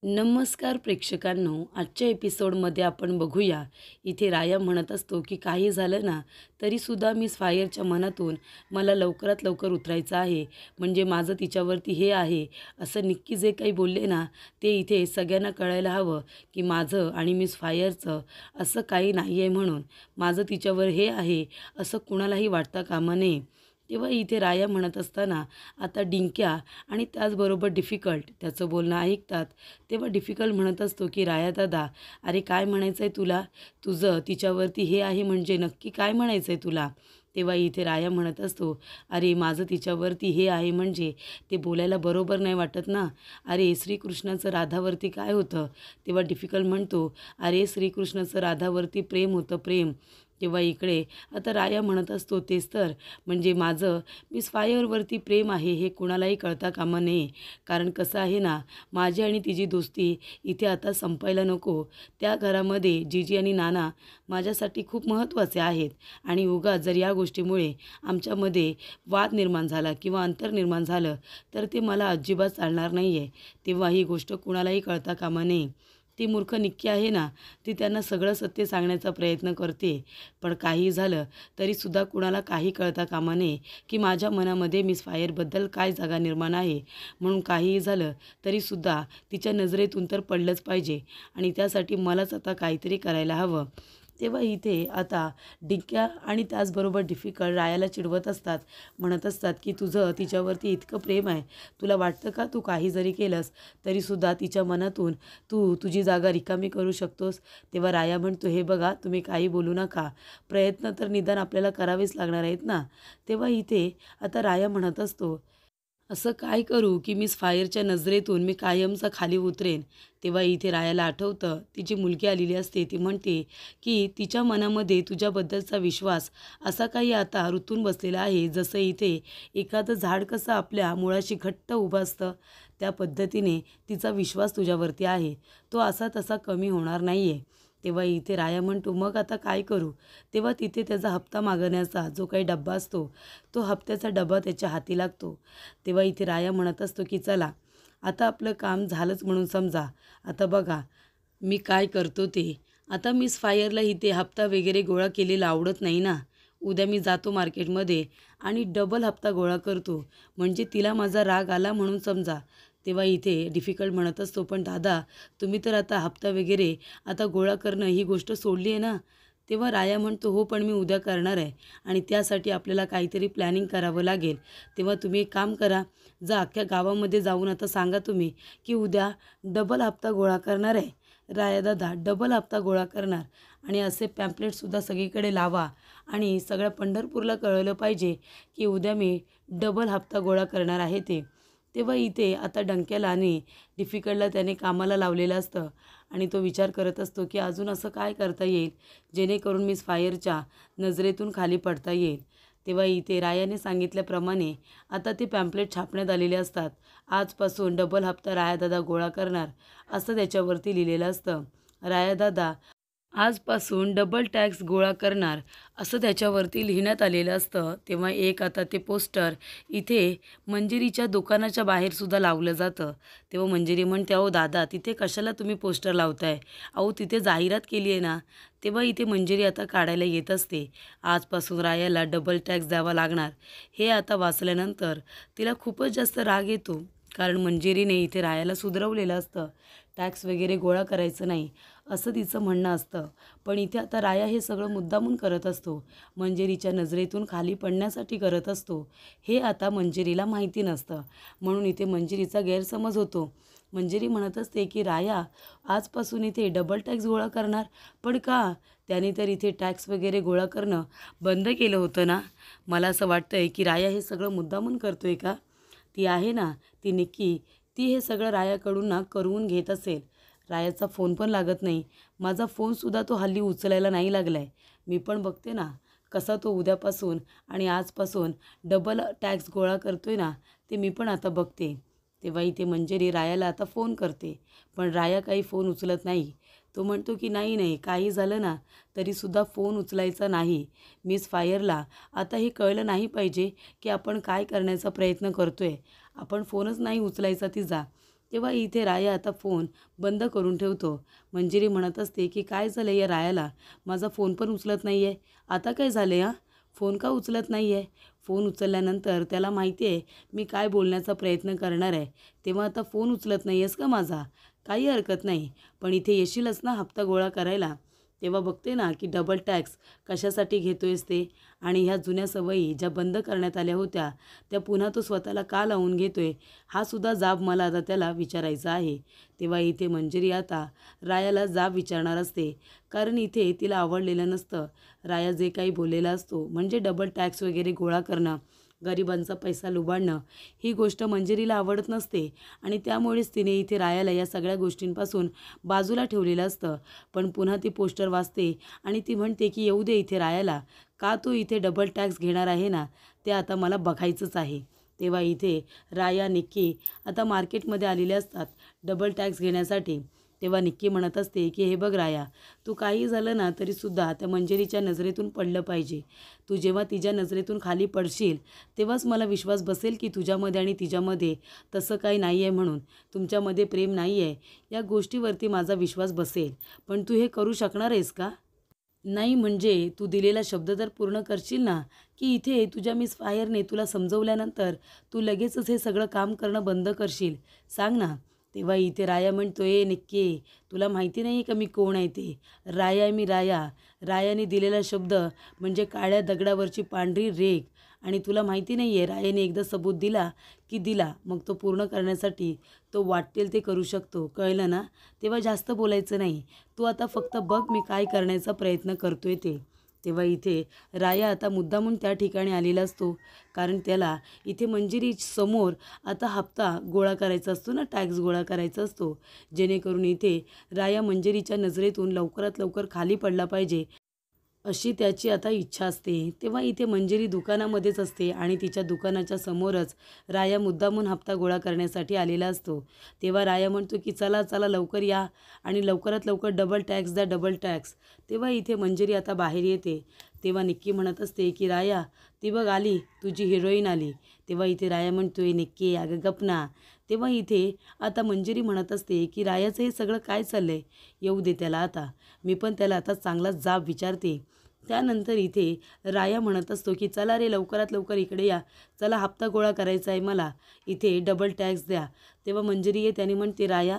नमस्कार प्रेक्षकांनो, आजच्या एपिसोडमध्ये आपण बघूया. इथे राया म्हणत असतो की काही झालं ना तरीसुद्धा मिस फायरच्या मनातून मला लवकरात लवकर उतरायचं आहे. म्हणजे माझं तिच्यावरती हे आहे. असं निक्की जे काही बोलले ना ते इथे सगळ्यांना कळायला हवं की माझं आणि मिस फायरचं असं काही नाही आहे. म्हणून माझं तिच्यावर हे आहे असं कुणालाही वाटता कामा नये. तेव्हा इथे राया म्हणत असताना आता डिंक्या आणि त्याचबरोबर डिफिकल्ट त्याचं बोलणं ऐकतात. तेव्हा डिफिकल्ट म्हणत असतो की राया दादा, अरे काय म्हणायचं आहे तुला? तुझं तिच्यावरती हे आहे म्हणजे नक्की काय म्हणायचं आहे तुला? तेव्हा इथे राया म्हणत असतो, अरे माझं तिच्यावरती हे आहे म्हणजे ते बोलायला बरोबर नाही वाटत ना. अरे श्रीकृष्णाचं राधावरती काय होतं? तेव्हा डिफिकल्ट म्हणतो, अरे श्रीकृष्णाचं राधावरती प्रेम होतं, प्रेम. तेव्हा इकडे आता राया म्हणत असतो, तेच तर, म्हणजे माझं मिस फायरवरती प्रेम आहे हे कुणालाही कळता कामा नये. कारण कसं आहे ना, माझी आणि तिची दोस्ती इथे आता संपायला नको. त्या घरामध्ये जीजी आणि नाना माझ्यासाठी खूप महत्त्वाचे आहेत आणि उगाच जर या गोष्टीमुळे आमच्यामध्ये वाद निर्माण झाला किंवा अंतर निर्माण झालं तर ते मला अजिबात चालणार नाही आहे. तेव्हा ही गोष्ट कुणालाही कळता कामा नये. ती मूर्ख निक्की आहे ना, ती त्यांना सगळं सत्य सांगण्याचा प्रयत्न करते. पण काही झालं तरीसुद्धा कुणाला काही कळता कामा नये की माझ्या मनामध्ये मिस फायरबद्दल काय जागा निर्माण आहे. म्हणून काहीही झालं तरीसुद्धा तिच्या नजरेतून तर पडलंच पाहिजे आणि त्यासाठी मलाच आता काहीतरी करायला हवं. तेव्हा इथे आता डिंक्या आणि त्याचबरोबर डिफिकल्ट रायाला चिडवत असतात. म्हणत असतात की तुझं तिच्यावरती इतकं प्रेम आहे, तुला वाटतं का तू काही जरी केलंस तरीसुद्धा तिच्या मनातून तू तुझी जागा रिकामी करू शकतोस? तेव्हा राया म्हणतो, हे बघा तुम्ही काही बोलू नका, प्रयत्न तर निदान आपल्याला करावेच लागणार आहेत ना. तेव्हा इथे आता राया म्हणत असतो, असं काय करू की मिस फायरच्या नजरेतून मी कायमचा खाली उतरेन? तेव्हा इथे रायाला आठवतं, तिची मुलगी आलेली असते. ती म्हणते की तिच्या मनामध्ये तुझ्याबद्दलचा विश्वास असा काही आता रुतून बसलेला आहे, जसं इथे एखादं झाड कसं आपल्या मुळाशी घट्ट उभं असतं त्या पद्धतीने तिचा विश्वास तुझ्यावरती आहे. तो असा तसा कमी होणार नाही आहे. तेव्हा इथे राया म्हणतो, मग आता काय करू? तेव्हा तिथे त्याचा हप्ता मागण्याचा जो काही डब्बा असतो तो हप्त्याचा डबा त्याच्या हाती लागतो. तेव्हा इथे राया म्हणत असतो की चला आता आपलं काम झालंच म्हणून समजा. आता बघा मी काय करतो ते. आता मिस फायरला इथे हप्ता वगैरे गोळा केलेला आवडत नाही ना. उद्या मी जातो मार्केटमध्ये आणि डबल हप्ता गोळा करतो, म्हणजे तिला माझा राग आला म्हणून समजा. तेव्हा इथे डिफिकल्ट म्हणत असतो, पण दादा तुम्ही तर आता हप्ता वगैरे आता गोळा करणं ही गोष्ट सोडली आहे ना. तेव्हा राया म्हणतो, हो पण मी उद्या करणार आहे आणि त्यासाठी आपल्याला काहीतरी प्लॅनिंग करावं लागेल. तेव्हा तुम्ही एक काम करा, जा अख्ख्या गावामध्ये जाऊन आता सांगा तुम्ही की उद्या डबल हप्ता गोळा करणार आहे. राया दादा डबल हप्ता गोळा करणार आणि असे पॅम्पलेटसुद्धा सगळीकडे लावा आणि सगळ्या पंढरपूरला कळवलं पाहिजे की उद्या मी डबल हप्ता गोळा करणार आहे ते. तेव्हा इथे आता डंक्याला आणि डिफिकल्टला त्याने कामाला लावलेलं असतं आणि तो विचार करत असतो की अजून असं काय करता येईल जेणेकरून मिस फायरच्या नजरेतून खाली पडता येईल. तेव्हा इथे रायाने सांगितल्याप्रमाणे आता ते पॅम्पलेट छापण्यात आलेले असतात. आजपासून डबल हप्ता रायादादा गोळा करणार असं त्याच्यावरती लिहिलेलं असतं. रायादादा आजपासून डबल टॅक्स गोळा करणार असं त्याच्यावरती लिहिण्यात आलेलं असतं. तेव्हा एक आता ते पोस्टर इथे मंजिरीच्या दुकानाच्या बाहेरसुद्धा लावलं जातं. तेव्हा मंजिरी म्हणते, अहो दादा तिथे कशाला तुम्ही पोस्टर लावताय? अहो तिथे जाहिरात केली आहे ना. तेव्हा इथे मंजिरी आता काढायला येत असते. आजपासून रायाला डबल टॅक्स द्यावा लागणार. हे आता वाचल्यानंतर तिला खूपच जास्त राग येतो. कारण मंजिरीने इथे रायाला सुधरवलेलं असतं. टॅक्स वगैरे गोळा करायचं नाही असं तिचं म्हणणं असतं. पण इथे आता राया हे सगळं मुद्दामून करत असतो. मंजिरीच्या नजरेतून खाली पडण्यासाठी करत असतो. हे आता मंजिरीला माहिती नसतं. म्हणून इथे मंजिरीचा गैरसमज होतो. मंजिरी म्हणत असते की राया आजपासून इथे डबल टॅक्स गोळा करणार, पण का? त्याने तर इथे टॅक्स वगैरे गोळा करणं बंद केलं होतं ना. मला असं वाटतंय की राया हे सगळं मुद्दामून करतोय का? ती आहे ना, ती निक्की, ती हे सगळं रायाकडून ना करवून घेत असेल. रायाचा फोन पण लागत नाही. माझा फोनसुद्धा तो हल्ली उचलायला नाही लागला आहे. मी पण बघते ना कसा तो उद्यापासून आणि आजपासून डबल टॅक्स गोळा करतोय ना, ते मी पण आता बघते. तेव्हा इथे मंजिरी रायाला आता फोन करते, पण राया काही फोन उचलत नाही. तो म्हणतो की नाही नाही, काही झालं ना तरीसुद्धा फोन उचलायचा नाही. मिस फायरला आता हे कळलं नाही पाहिजे की आपण काय करण्याचा प्रयत्न करतोय. आपण फोनच नाही उचलायचा तिचा. तेव्हा इथे राया आता फोन बंद करून ठेवतो. मंजिरी म्हणत असते की काय झालं या रायाला, माझा फोन पण उचलत नाही आहे. आता काय झाले हां, फोन का उचलत नाही आहे? फोन उचलल्यानंतर त्याला माहिती आहे मी काय बोलण्याचा प्रयत्न करणार आहे, तेव्हा आता फोन उचलत नाही आहेस का माझा? काही हरकत नाही, पण इथे येशीलच ना हप्ता गोळा करायला? तेव्हा बघते ना की डबल टॅक्स कशासाठी घेतोयस ते, आणि ह्या जुन्या सवयी ज्या बंद करण्यात आल्या होत्या त्या पुन्हा तो स्वतःला का लावून घेतोय, हा सुद्धा जाब मला आता त्याला विचारायचा आहे. तेव्हा इथे मंजिरी आता रायाला जाब विचारणार असते, कारण इथे तिला आवडलेलं नसतं राया जे काही बोललेला असतो, म्हणजे डबल टॅक्स वगैरे गोळा करणं, गरिबांचा पैसा लुबाडणं, ही गोष्ट मंजिरीला आवडत नसते आणि त्यामुळेच तिने इथे रायाला या सगळ्या गोष्टींपासून बाजूला ठेवलेलं असतं. पण पुन्हा ती पोस्टर वाचते आणि ती म्हणते की येऊ दे इथे रायाला, का तो इथे डबल टॅक्स घेणार आहे ना, ते आता मला बघायचंच आहे. तेव्हा इथे राया, निक्की आता मार्केटमध्ये आलेले असतात डबल टॅक्स घेण्यासाठी. तेव्हा निक्की म्हणत असते की हे बघ राया, तू काही झालं ना तरीसुद्धा त्या मंजिरीच्या नजरेतून पडलं पाहिजे. तू जेव्हा तिच्या नजरेतून खाली पडशील तेव्हाच मला विश्वास बसेल की तुझ्यामध्ये आणि तिच्यामध्ये तसं काही नाही आहे, म्हणून तुमच्यामध्ये प्रेम नाही आहे, या गोष्टीवरती माझा विश्वास बसेल. पण तू हे करू शकणार आहेस का? नाही म्हणजे तू दिलेला शब्द तर पूर्ण करशील ना, की इथे तुझ्या मिस फायरने तुला समजवल्यानंतर तू लगेचच हे सगळं काम करणं बंद करशील? सांग ना. तेव्हा इथे राया म्हणतोय, निक्की तुला माहिती नाही का मी कोण आहे ते? राया आहे मी, राया. रायाने दिलेला शब्द म्हणजे काळ्या दगडावरची पांढरी रेघ. आणि तुला माहिती नाही आहे, रायाने एकदा सबूत दिला की दिला, मग तो पूर्ण करण्यासाठी तो वाटेल ते करू शकतो, कळलं ना? तेव्हा जास्त बोलायचं नाही, तू आता फक्त बघ मी काय करण्याचा प्रयत्न करतोय ते. तेव्हा इथे राया आता मुद्दामून त्या ठिकाणी आलेला असतो, कारण त्याला इथे मंजिरी समोर आता हप्ता गोळा करायचा असतो ना, टॅक्स गोळा करायचा असतो, जेणेकरून इथे राया मंजिरीच्या नजरेतून लवकरात लवकर खाली पडला पाहिजे, अशी त्याची आता इच्छा असते. तेव्हा इथे मंजिरी दुकानामध्येच असते आणि तिच्या दुकानाच्या समोरच राया मुद्दामून हप्ता गोळा करण्यासाठी आलेला असतो. तेव्हा राया म्हणतो की चला चला लवकर या आणि लवकरात लवकर डबल टॅक्स द्या, डबल टॅक्स. तेव्हा इथे मंजिरी आता बाहेर येते. तेव्हा निक्की म्हणत असते की राया, ती बघ आली, तुझी हिरोईन आली. तेव्हा इथे राया म्हणतोय, निक्की अगं गप ना. तेव्हा इथे आता मंजिरी म्हणत असते की रायाचं हे सगळं काय चाललंय, येऊ दे त्याला आता, मी पण त्याला आता चांगला जाब विचारते. त्यानंतर इथे राया म्हणत असतो की चला रे लवकरात लवकर इकडे या, चला हप्ता गोळा करायचा आहे मला, इथे डबल टॅक्स द्या. तेव्हा मंजिरी येते आणि म्हणते, राया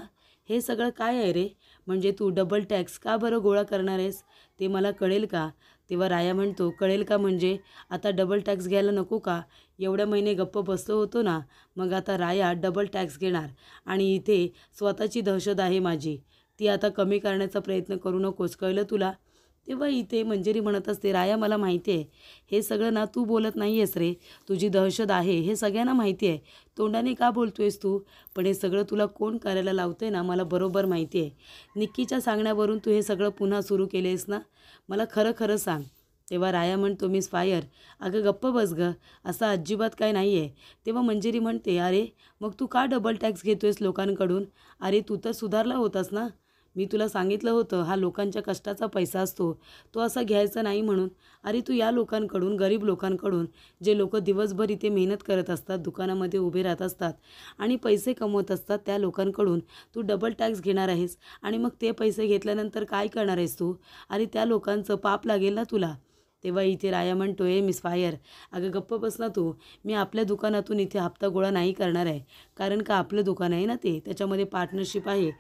हे सगळं काय आहे रे, म्हणजे तू डबल टॅक्स का बरं गोळा करणार आहेस, ते मला कळेल का? तेव्हा राया म्हणतो, कळेल का म्हणजे आता डबल टॅक्स घ्यायला नको का? एवढ्या महिने गप्प बसलो होतो ना, मग आता राया डबल टॅक्स घेणार. आणि इथे स्वतःची दहशत आहे माझी, ती आता कमी करण्याचा प्रयत्न करू नकोस, कळलं तुला? तेव्हा इथे मंजिरी म्हणत असते, राया मला माहिती आहे, हे सगळं ना तू बोलत नाही आहेस रे, तुझी दहशत आहे हे सगळ्यांना माहिती आहे, तोंडाने का बोलतोयस तू, पण हे सगळं तुला कोण करायला लावतंय ना मला बरोबर माहिती आहे. निक्कीच्या सांगण्यावरून तू हे सगळं पुन्हा सुरू केलेस ना, मला खरं खरं सांग. तेव्हा राया म्हणतो, मिस फायर अगं गप्प बस गं, असं अजिबात काय नाही आहे. तेव्हा मंजिरी म्हणते, अरे मग तू का डबल टॅक्स घेतोयस लोकांकडून? अरे तू तर सुधारला होतास ना, मी तुला सांगितलं होतं हा लोकांच्या कष्टाचा पैसा असतो, तो असा घ्यायचा नाही म्हणून. अरे तू या लोकांकडून, गरीब लोकांकडून, जे लोक दिवसभर इथे मेहनत करत असतात, दुकानामध्ये उभे राहत असतात आणि पैसे कमवत असतात, त्या लोकांकडून तू डबल टॅक्स घेणार आहेस आणि मग ते पैसे घेतल्यानंतर काय करणार आहेस तू? अरे त्या लोकांचं पाप लागेल ना तुला. तेव्हा इथे राया म्हणतोय, मिस फायर अगं गप्प बस ना तू, मी आपल्या दुकानातून इथे हप्ता गोळा नाही करणार आहे, कारण का आपलं दुकान आहे ना ते, त्याच्यामध्ये पार्टनरशिप आहे.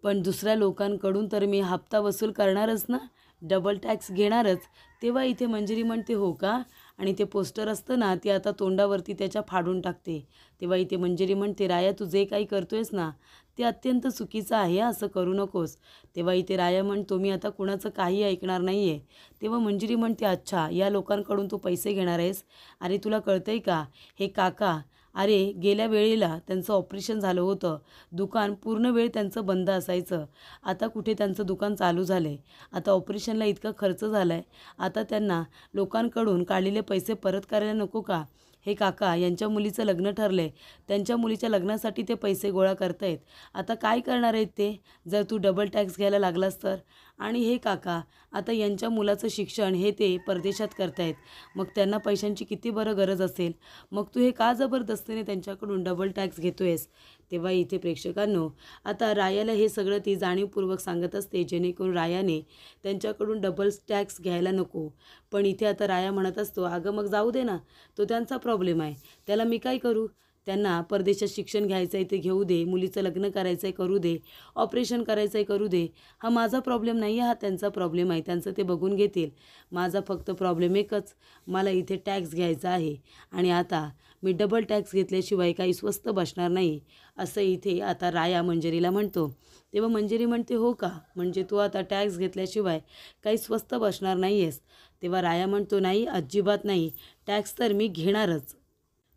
पण दुसऱ्या लोकांकडून तर मी हप्ता वसूल करणारच ना, डबल टॅक्स घेणारच. तेव्हा इथे मंजिरी म्हणते, हो का? आणि ते पोस्टर असतं ना ते आता तोंडावरती त्याच्या फाडून टाकते. तेव्हा इथे मंजिरी म्हणते, राया तू जे काही करतोयस ना ते अत्यंत चुकीचं आहे, असं करू नकोस. तेव्हा इथे राया म्हणतो, मी आता कुणाचं काही ऐकणार नाही आहे. तेव्हा मंजिरी म्हणते, अच्छा या लोकांकडून तू पैसे घेणार आहेस? अरे तुला कळतंय का, हे काका, अरे गेल्या वेळेला त्यांचं ऑपरेशन झालं होतं, दुकान पूर्ण वेळ त्यांचं बंद असायचं, आता कुठे त्यांचं दुकान चालू झालं आहे, आता ऑपरेशनला इतका खर्च झाला आहे, आता त्यांना लोकांकडून काढलेले पैसे परत करायला नको का? हे काका यांच्या मुलीचं लग्न ठरलं आहे, त्यांच्या मुलीच्या लग्नासाठी ते पैसे गोळा करतायत, आता काय करणार आहेत ते जर तू डबल टॅक्स घ्यायला लागलास तर? आणि हे काका आता यांच्या मुलाचं शिक्षण हे ते परदेशात करतायत, मग त्यांना पैशांची किती बरं गरज असेल, मग तू हे का जबरदस्तीने त्यांच्याकडून डबल टॅक्स घेतोयस? तेव्हा इथे प्रेक्षकांनो आता रायाला हे सगळं ती जाणीवपूर्वक सांगत असते, जेणेकरून रायाने त्यांच्याकडून डबल टॅक्स घ्यायला नको. पण इथे आता राया म्हणत असतो, अगं मग जाऊ दे ना, तो त्यांचा प्रॉब्लेम आहे, त्याला मी काय करू? त्यांना परदेशात शिक्षण घ्यायचं आहे ते घेऊ दे, मुलीचं लग्न करायचं आहे करू दे, ऑपरेशन करायचं आहे करू दे. हा माझा प्रॉब्लेम नाही आहे, हा त्यांचा प्रॉब्लेम आहे, त्यांचं ते बघून घेतील. माझा फक्त प्रॉब्लेम एकच, मला इथे टॅक्स घ्यायचा आहे आणि आता मी डबल टॅक्स घेतल्याशिवाय काही स्वस्त बसणार नाही, असं इथे आता राया मंजिरीला म्हणतो. तेव्हा मंजिरी म्हणते, हो का, म्हणजे तू आता टॅक्स घेतल्याशिवाय काही स्वस्त बसणार नाही आहेस? तेव्हा राया म्हणतो, नाही अजिबात नाही, टॅक्स तर मी घेणारच.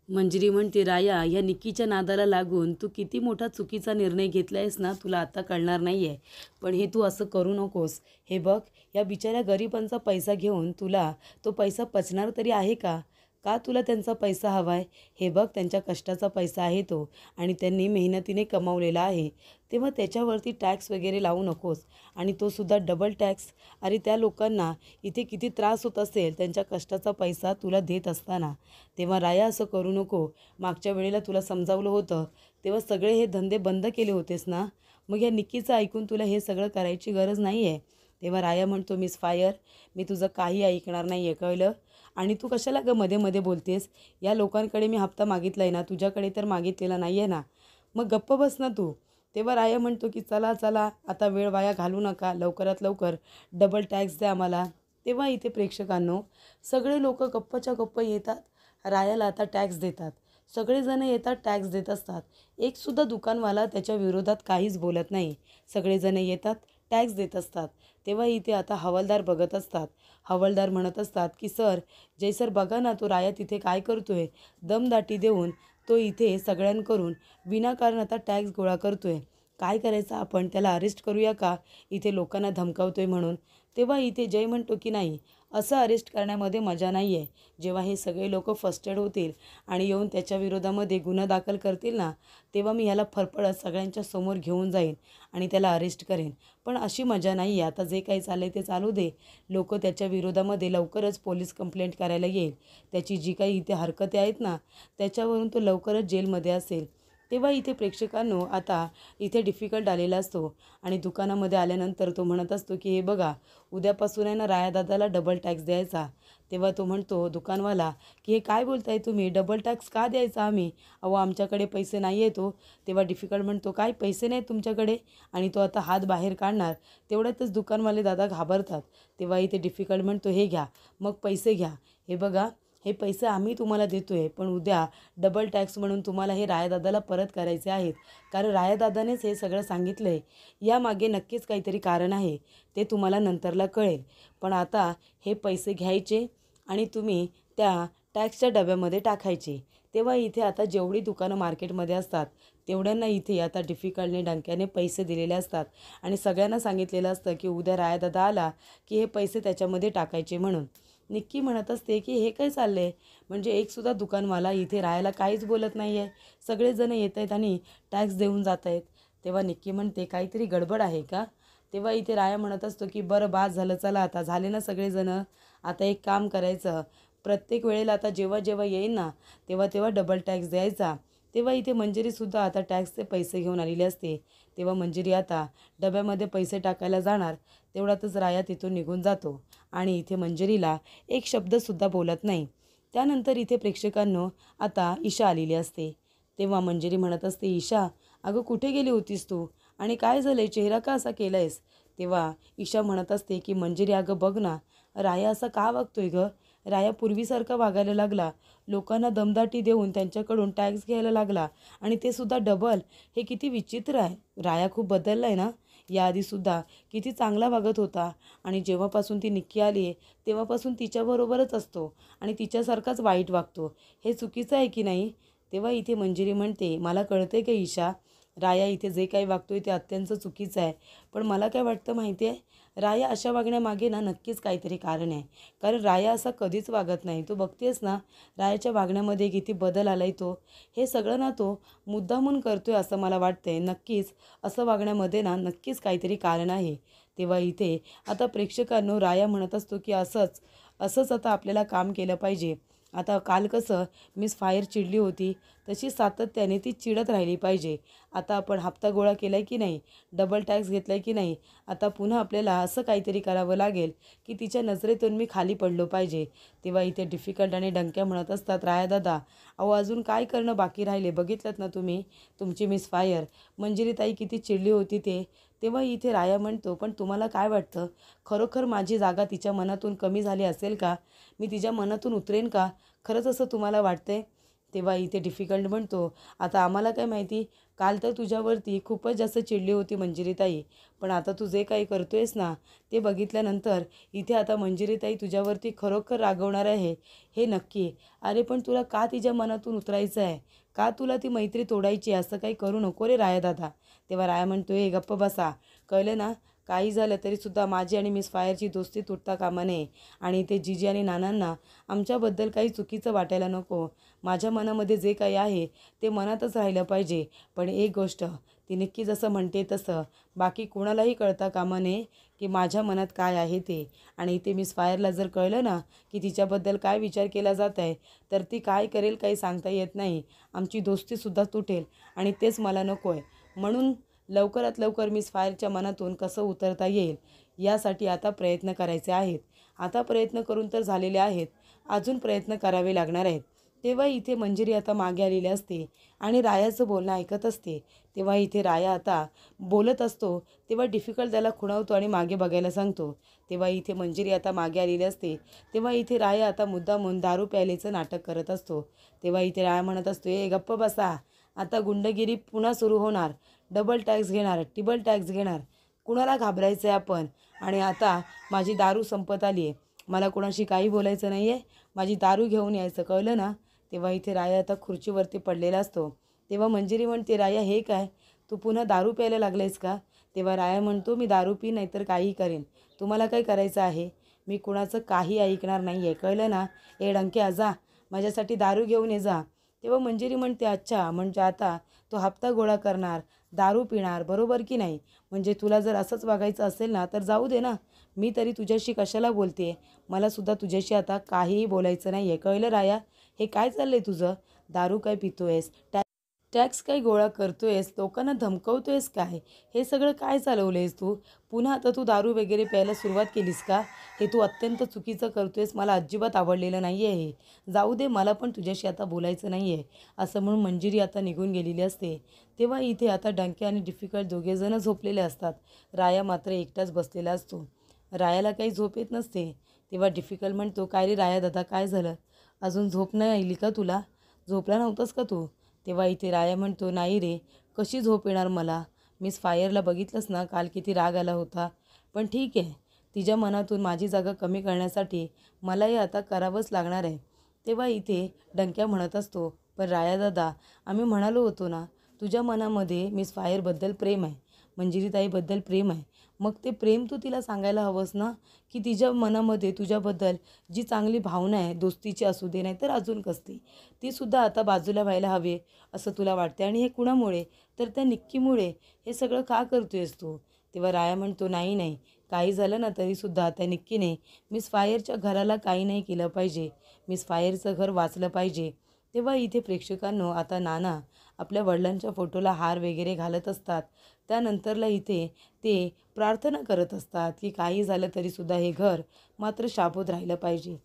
मंजिरी म्हणते, राया या निक्कीच्या नादाला लागून तू किती मोठा चुकीचा निर्णय घेतला आहेस ना, तुला आता कळणार नाही आहे. पण हे तू असं करू नकोस. हे बघ, या बिचाऱ्या गरिबांचा पैसा घेऊन तुला तो पैसा पचणार तरी आहे का? का तुला त्यांचा पैसा हवा आहे? हे बघ, त्यांच्या कष्टाचा पैसा आहे तो आणि त्यांनी मेहनतीने कमावलेला आहे. तेव्हा त्याच्यावरती टॅक्स वगैरे लावू नकोस. आणि तो सुद्धा डबल टॅक्स. अरे त्या लोकांना इथे किती त्रास होत असेल त्यांच्या कष्टाचा पैसा तुला देत असताना. तेव्हा राया असं करू नको. मागच्या वेळेला तुला समजावलं होतं तेव्हा सगळे हे धंदे बंद केले होतेस ना, मग या निक्कीचं ऐकून तुला हे सगळं करायची गरज नाही आहे. तेव्हा राया म्हणतो, मिस फायर, मी तुझं काही ऐकणार नाही आहे, कळलं? आणि तू कशाला गं मध्ये मध्ये बोलतेस? या लोकांकडे मी हप्ता मागितला आहे ना, तुझ्याकडे तर मागितलेला नाही आहे ना, मग गप्प बस ना तू. तेव्हा राया म्हणतो की चला चला, आता वेळ वाया घालू नका, लवकरात लवकर डबल टॅक्स द्या आम्हाला. तेव्हा इथे प्रेक्षकांनो सगळे लोक गप्पच्या गप्प येतात, रायाला आता टॅक्स देतात. सगळेजण येतात, टॅक्स देत असतात. एकसुद्धा दुकानवाला त्याच्या विरोधात काहीच बोलत नाही. सगळेजण येतात, टॅक्स देत असतात. तेव्हा इथे आता हवालदार बघत असतात. हवालदार म्हणत असतात की सर, जय सर, बघा ना तो राया तिथे काय करतोय. दमदाटी देऊन तो इथे सगळ्यांकडून विनाकारण आता टॅक्स गोळा करतोय. काय करायचं, आपण त्याला अरेस्ट करूया का? इथे लोकांना धमकावतोय म्हणून. तेव्हा इथे जय म्हणतो की नाही, असं अरेस्ट करण्यामध्ये मजा नाही आहे. जेव्हा हे सगळे लोक फर्स्टेड होतील आणि येऊन त्याच्या विरोधामध्ये गुन्हा दाखल करतील ना, तेव्हा मी ह्याला फरफडत सगळ्यांच्या समोर घेऊन जाईन आणि त्याला अरेस्ट करेन. पण अशी मजा नाही आहे. आता जे काही चाललं आहे ते चालू दे. लोक त्याच्या विरोधामध्ये लवकरच पोलीस कंप्लेंट करायला येईल. त्याची जी काही इथे हरकती आहेत ना, त्याच्यावरून तो लवकरच जेलमध्ये असेल. तेव्हा इथे प्रेक्षकांनो आता इथे डिफिकल्ट आलेला असतो आणि दुकानामध्ये आल्यानंतर तो म्हणत असतो की हे बघा, उद्यापासून आहे ना रायादादाला डबल टॅक्स द्यायचा. तेव्हा तो म्हणतो दुकानवाला की हे काय बोलताय तुम्ही, डबल टॅक्स का द्यायचा आम्ही? अहो आमच्याकडे पैसे नाही आहे तो. तेव्हा डिफिकल्ट म्हणतो, काय पैसे नाहीत तुमच्याकडे? आणि तो आता हात बाहेर काढणार. तेवढ्यातच दुकानवाले दादा घाबरतात. तेव्हा इथे डिफिकल्ट म्हणतो, हे घ्या, मग पैसे घ्या. हे बघा, हे पैसे आम्ही तुम्हाला देतो आहे, पण उद्या डबल टॅक्स म्हणून तुम्हाला हे रायादादाला परत करायचे आहेत. कारण रायादादानेच हे सगळं सांगितलं आहे. यामागे नक्कीच काहीतरी कारण आहे, ते तुम्हाला नंतरला कळेल. पण आता हे पैसे घ्यायचे आणि तुम्ही त्या टॅक्सच्या डब्यामध्ये टाकायचे. तेव्हा इथे आता जेवढी दुकानं मार्केटमध्ये असतात तेवढ्यांना इथे आता डिफिकल्टने डंक्याने पैसे दिलेले असतात आणि सगळ्यांना सांगितलेलं असतं की उद्या रायादादा आला की हे पैसे त्याच्यामध्ये टाकायचे म्हणून. निक्की म्हणत असते की हे काय चाललं आहे, म्हणजे एकसुद्धा दुकानवाला इथे राहायला काहीच बोलत नाही आहे. सगळेजण येत आहेत आणि टॅक्स देऊन जात आहेत. तेव्हा निक्की म्हणते, काहीतरी गडबड आहे का? तेव्हा इथे राया म्हणत असतो की बरं बास झालं, चला आता झाले ना सगळेजणं, आता एक काम करायचं, प्रत्येक वेळेला आता जेव्हा जेव्हा येईल ना तेव्हा तेव्हा डबल टॅक्स द्यायचा. तेव्हा इथे मंजिरीसुद्धा आता टॅक्सचे पैसे घेऊन आलेली असते. तेव्हा मंजिरी आता डब्यामध्ये पैसे टाकायला जाणार, तेवढ्यातच राया तिथून निघून जातो आणि इथे मंजिरीला एक शब्दसुद्धा बोलत नाही. त्यानंतर इथे प्रेक्षकांनो आता ईशा आलेली असते. तेव्हा मंजिरी म्हणत असते, ईशा अगं कुठे गेली होतीस तू आणि काय झालं आहे, चेहरा का असा केला आहेस? तेव्हा ईशा म्हणत असते की मंजिरी अगं बघ ना, राया असा का वागतोय गं? राया पूर्वीसारखा वागायला लागला, लोकांना दमदाटी देऊन त्यांच्याकडून टॅक्स घ्यायला लागला आणि ते सुद्धा डबल. हे किती विचित्र आहे. राया खूप बदलला आहे ना, याआधीसुद्धा किती चांगला वागत होता आणि जेव्हापासून ती निक्की आली आहे तेव्हापासून तिच्याबरोबरच असतो आणि तिच्यासारखाच वाईट वागतो. हे चुकीचं आहे की नाही? तेव्हा इथे मंजिरी म्हणते, मला कळते का ईशा, राया इथे जे काही वागतोय ते अत्यंत चुकीचं आहे. पण मला काय वाटतं माहिती आहे, राया अशा वागण्यामागे ना नक्कीच काहीतरी कारण आहे. कारण राया असा कधीच वागत नाही. तू बघतेस ना रायाच्या वागण्यामध्ये किती बदल आला आहे तो. हे सगळं ना तो मुद्दामून करतोय असं मला वाटतंय. नक्कीच असं वागण्यामध्ये ना नक्कीच काहीतरी कारण आहे. तेव्हा इथे आता प्रेक्षकांनो राया म्हणत असतो की असंच आता आपल्याला काम केलं पाहिजे. आता काल कसं मिस फायर चिडली होती, तशी सातत्याने ती चिडत राहिली पाहिजे. आता आपण हप्ता गोळा केला आहे की नाही, डबल टॅक्स घेतला आहे की नाही, आता पुन्हा आपल्याला असं काहीतरी करावं लागेल की तिच्या नजरेतून मी खाली पडलो पाहिजे. तेव्हा इथे डिफिकल्ट आणि डंक्या म्हणत असतात, राया दादा अहो अजून काय करणं बाकी राहिले, बघितलं ना तुम्ही तुमची मिस फायर मंजिरीताई किती चिडली होती ते. तेव्हा इथे राया म्हणतो, पण तुम्हाला काय वाटतं, खरोखर माझी जागा तिच्या मनातून कमी झाली असेल का? मी तिच्या मनातून उतरेन का? खरंच असं तुम्हाला वाटतंय? तेव्हा इथे डिफिकल्ट म्हणतो, आता आम्हाला काय माहिती, काल तर तुझ्यावरती खूपच जास्त चिडली होती मंजिरीताई, पण आता तू जे काही करतोयस ना ते बघितल्यानंतर इथे आता मंजिरीताई तुझ्यावरती खरोखर रागवणार आहे हे नक्की. अरे पण तुला का तिच्या मनातून उतरायचं आहे, का तुला ती मैत्री तोडायची, असं काही करू नको रे राया दादा. तेव्हा राया म्हणतोय, गप्प बसा, कळलं ना, काही झालं तरीसुद्धा माझी आणि मिस फायरची दोस्ती तुटता कामा नये आणि ते जीजी आणि नानांना आमच्याबद्दल काही चुकीचं वाटायला नको. माझ्या मनामध्ये जे काही आहे ते मनातच राहिलं पाहिजे. पण एक गोष्ट, ती नक्की जसं म्हणते तसं बाकी कोणालाही कळता कामा नये की माझ्या मनात काय आहे ते. आणि ते मिस फायरला जर कळलं ना की तिच्याबद्दल काय विचार केला जात आहे तर ती काय करेल काही सांगता येत नाही. आमची दोस्तीसुद्धा तुटेल आणि तेच मला नको आहे. म्हणून लवकरात लवकर मिस फायरच्या मनातून कसं उतरता येईल यासाठी आता प्रयत्न करायचे आहेत. आता प्रयत्न करून तर झालेले आहेत, अजून प्रयत्न करावे लागणार आहेत. तेव्हा इथे मंजिरी आता मागे आलेली असते आणि रायाचं बोलणं ऐकत असते. तेव्हा इथे राया आता बोलत असतो तेव्हा डिफिकल्ट त्याला खुणावतो आणि मागे बघायला सांगतो. तेव्हा इथे मंजिरी आता मागे आलेली असते. तेव्हा इथे राया आता मुद्दामून दारू प्यायलेचं नाटक करत असतो. तेव्हा इथे राया म्हणत असतो, ए गप्प बसा, आता गुंडगिरी पुन्हा सुरू होणार, डबल टॅक्स घेणार, ट्रिबल टॅक्स घेणार, कुणाला घाबरायचं आहे आपण. आणि आता माझी दारू संपत आली आहे, मला कोणाशी काही बोलायचं नाही आहे, माझी दारू घेऊन यायचं, कळलं ना. तेव्हा इथे राया आता खुर्चीवरती पडलेला असतो. तेव्हा मंजिरी म्हणते, राया हे काय, तू पुन्हा दारू प्यायला लागलायस का? तेव्हा राया म्हणतो, मी दारू पी नाही तर काही करेन, तुम्हाला काय करायचं आहे, मी कुणाचं काही ऐकणार नाही आहे, कळलं ना. ए डंक्या, जा माझ्यासाठी दारू घेऊन ये जा. तेव्हा मंजिरी म्हणते, अच्छा म्हणजे आता तो हप्ता गोळा करणार, दारू पिणार, बरोबर की नाही. म्हणजे तुला जर असंच वागायचं असेल ना तर जाऊ दे ना, मी तरी तुझ्याशी कशाला बोलते, मला सुद्धा तुझ्याशी आता काहीही बोलायचं नाही आहे, कळलं राया. हे काय चाललंय तुझं, दारू काय पितोयस, टॅक्स काय गोळा करतोयस, लोकांना धमकवतोयस काय, हे सगळं काय चालवलंयस तू. पुन्हा आता तू दारू वगैरे प्यायला सुरुवात केलीस का, हे तू अत्यंत चुकीचं करतोयस, मला अजिबात आवडलेलं नाही आहे हे, जाऊ दे, मला पण तुझ्याशी आता बोलायचं नाही आहे, असं म्हणून मंजिरी आता निघून गेलेली असते. तेव्हा इथे आता डंक्या आणि डिफिकल्ट दोघेजणं झोपलेले असतात. राया मात्र एकटाच बसलेला असतो. रायाला काही झोप येत नसते. तेव्हा डिफिकल्ट म्हणतो, काय रे राया दादा, काय झालं, अजून झोप नाही आली का तुला, झोपला नव्हतास का तू. तेव्हा इथे राया म्हणतो, नाही रे, कशी झोप येणार मला, मिस फायरला बघितलंस ना काल किती राग आला होता, पण ठीक आहे, तिच्या मनातून माझी जागा कमी करण्यासाठी मलाही आता करावंच लागणार आहे. तेव्हा इथे डंक्या म्हणत असतो, पण राया दादा, आम्ही म्हणालो होतो ना तुझ्या मनामध्ये मिस फायरबद्दल प्रेम आहे, मंजिरीताईबद्दल प्रेम आहे, मग ते प्रेम तू तिला सांगायला हवंस ना, की तिच्या मनामध्ये तुझ्याबद्दल जी चांगली भावना आहे दोस्तीची असू दे नाही तर अजून कसली, तीसुद्धा आता बाजूला व्हायला हवे असं तुला वाटते. आणि हे कुणामुळे, तर त्या निक्कीमुळे हे सगळं का करतोयस तू. तेव्हा राया म्हणतो, नाही नाही, काही झालं ना तरीसुद्धा त्या निक्कीने मिस फायरच्या घराला काही नाही केलं पाहिजे, मिस फायरचं घर वाचलं पाहिजे. तेव्हा इथे प्रेक्षकांनो आता नाना आपल्या वडिलांच्या फोटोला हार वगैरे घालत असतात. त्यानंतरला इथे ते प्रार्थना करत असतात की काही झालं तरीसुद्धा हे घर मात्र शाबूत राहिलं पाहिजे.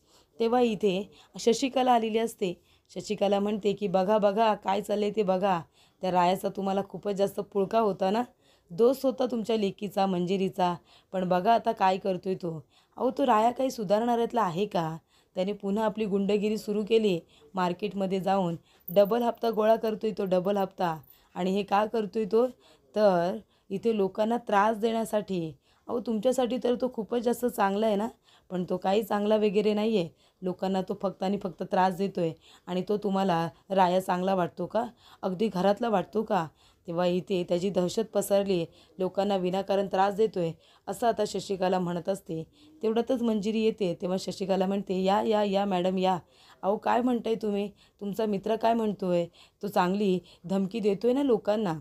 तेव्हा इथे शशिकला आलेली असते. शशिकला म्हणते की बघा बघा काय चाललंय ते बघा, त्या रायाचा तुम्हाला खूपच जास्त पुळका होता ना, दोस्त होता तुमच्या लेकीचा मंजिरीचा, पण बघा आता काय करतोय तो. अहो तो राया काही सुधारणाऱ्यातला आहे का, त्याने पुन्हा आपली गुंडगिरी सुरू केली, मार्केटमध्ये जाऊन डबल हप्ता गोळा करतोय तो, डबल हप्ता. आणि हे का करतोय तो, तर इथे लोकांना त्रास देण्यासाठी. अहो तुमच्यासाठी तर तो खूपच जास्त चांगला आहे ना, पण तो काही चांगला वगैरे नाही आहे, लोकांना तो फक्त आणि फक्त त्रास देतोय. आणि तो तुम्हाला राया चांगला वाटतो का, अगदी घरातला वाटतो का. तेव्हा इथे त्याची दहशत पसरली, लोकांना विनाकारण त्रास देतोय असं आता शशिकला म्हणत असते. तेवढ्यातच मंजिरी येते. तेव्हा शशिकला म्हणते, या या या मॅडम या. अहो काय म्हणताय तुम्ही, तुमचा मित्र काय म्हणतोय, तो चांगली धमकी देतोय ना लोकांना,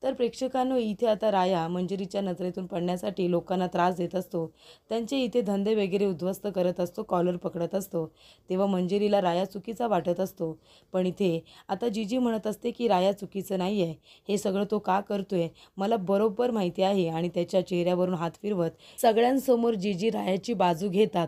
तर प्रेक्षकांनो, इथे आता राया मंजिरीच्या नजरेतून पडण्यासाठी लोकांना त्रास देत असतो. त्यांचे इथे धंदे वगैरे उद्ध्वस्त करत असतो, कॉलर पकडत असतो. तेव्हा मंजिरीला राया चुकीचा वाटत असतो. पण इथे आता जीजी म्हणत असते की राया चुकीचं नाही आहे. हे सगळं तो का करतोय मला बरोबर माहिती आहे. आणि त्याच्या चेहऱ्यावरून हात फिरवत सगळ्यांसमोर जीजी रायाची बाजू घेतात.